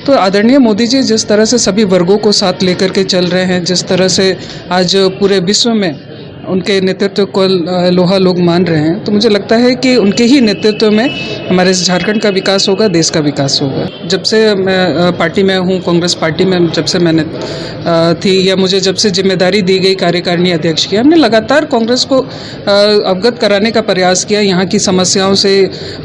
तो आदरणीय मोदी जी जिस तरह से सभी वर्गों को साथ लेकर के चल रहे हैं, जिस तरह से आज पूरे विश्व में उनके नेतृत्व को लोहा लोग मान रहे हैं, तो मुझे लगता है कि उनके ही नेतृत्व में हमारे झारखंड का विकास होगा, देश का विकास होगा। जब से मैं पार्टी में हूँ, कांग्रेस पार्टी में जब से मैंने थी या मुझे जब से जिम्मेदारी दी गई कार्यकारिणी अध्यक्ष की, हमने लगातार कांग्रेस को अवगत कराने का प्रयास किया, यहाँ की समस्याओं से,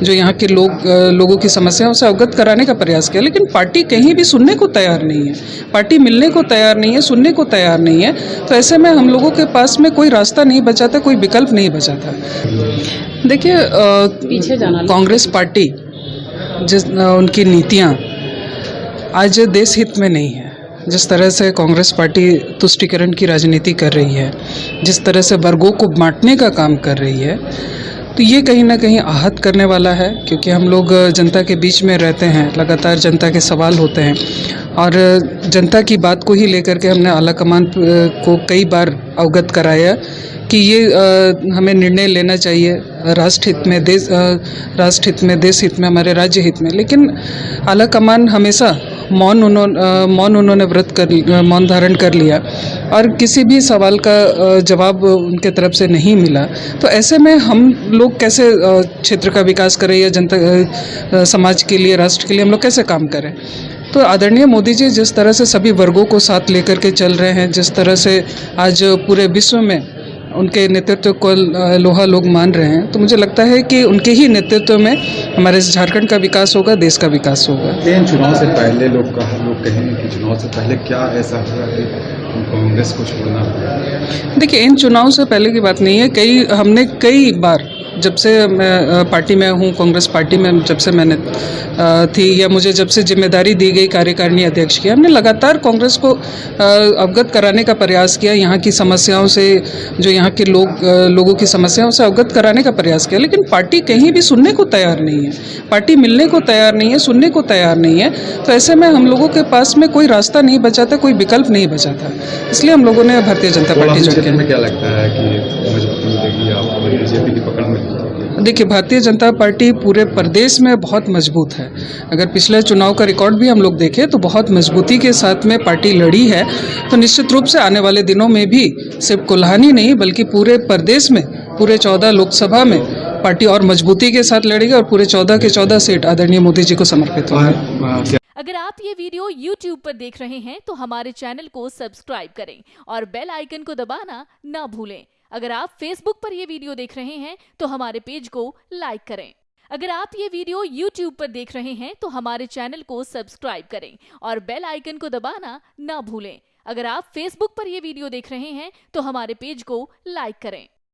जो यहाँ के लोगों की समस्याओं से अवगत कराने का प्रयास किया। लेकिन पार्टी कहीं भी सुनने को तैयार नहीं है, पार्टी मिलने को तैयार नहीं है, सुनने को तैयार नहीं है। तो ऐसे में हम लोगों के पास में कोई रास्ता नहीं बचा था, कोई विकल्प नहीं बचा था। देखिए, कांग्रेस पार्टी उनकी नीतियाँ आज देश हित में नहीं है। जिस तरह से कांग्रेस पार्टी तुष्टीकरण की राजनीति कर रही है, जिस तरह से वर्गों को बांटने का काम कर रही है, तो ये कहीं ना कहीं आहत करने वाला है। क्योंकि हम लोग जनता के बीच में रहते हैं, लगातार जनता के सवाल होते हैं और जनता की बात को ही लेकर के हमने आला कमान को कई बार अवगत कराया कि ये हमें निर्णय लेना चाहिए राष्ट्र हित में, देश हित में, हमारे राज्य हित में। लेकिन आला कमान हमेशा मौन धारण कर लिया और किसी भी सवाल का जवाब उनके तरफ से नहीं मिला। तो ऐसे में हम लोग कैसे क्षेत्र का विकास करें या जनता समाज के लिए, राष्ट्र के लिए हम लोग कैसे काम करें। तो आदरणीय मोदी जी जिस तरह से सभी वर्गों को साथ लेकर के चल रहे हैं, जिस तरह से आज पूरे विश्व में उनके नेतृत्व को लोहा लोग मान रहे हैं, तो मुझे लगता है कि उनके ही नेतृत्व में हमारे झारखंड का विकास होगा, देश का विकास होगा। इन चुनाव से पहले लोग कहें कि चुनाव से पहले क्या ऐसा हुआ कि कांग्रेस को छोड़ना पड़ा? देखिए, इन चुनाव से पहले की बात नहीं है। हमने कई बार, जब से मैं पार्टी में हूँ, कांग्रेस पार्टी में जब से मैंने थी या मुझे जब से जिम्मेदारी दी गई कार्यकारिणी अध्यक्ष की, हमने लगातार कांग्रेस को अवगत कराने का प्रयास किया, यहाँ की समस्याओं से, जो यहाँ के लोगों की समस्याओं से अवगत कराने का प्रयास किया। लेकिन पार्टी कहीं भी सुनने को तैयार नहीं है, पार्टी मिलने को तैयार नहीं है, सुनने को तैयार नहीं है। तो ऐसे में हम लोगों के पास में कोई रास्ता नहीं बचा था, कोई विकल्प नहीं बचा था। इसलिए हम लोगों ने भारतीय जनता पार्टी ज्वाइन किया। क्या लगता है कि मजबूती मिलेगी आपको बीजेपी की पकड़ में? देखिए, भारतीय जनता पार्टी पूरे प्रदेश में बहुत मजबूत है। अगर पिछले चुनाव का रिकॉर्ड भी हम लोग देखें तो बहुत मजबूती के साथ में पार्टी लड़ी है। तो निश्चित रूप से आने वाले दिनों में भी सिर्फ कोल्हानी नहीं बल्कि पूरे प्रदेश में, पूरे 14 लोकसभा में पार्टी और मजबूती के साथ लड़ेगी और पूरे 14 के 14 सीट आदरणीय मोदी जी को समर्पित होंगे। अगर आप ये वीडियो YouTube पर देख रहे हैं तो हमारे चैनल को सब्सक्राइब करें और बेल आइकन को दबाना ना भूलें। अगर आप Facebook पर ये वीडियो देख रहे हैं तो हमारे पेज को लाइक करें। अगर आप ये वीडियो YouTube पर देख रहे हैं तो हमारे चैनल को सब्सक्राइब करें और बेल आइकन को दबाना ना भूलें। अगर आप Facebook पर ये वीडियो देख रहे हैं तो हमारे पेज को लाइक करें।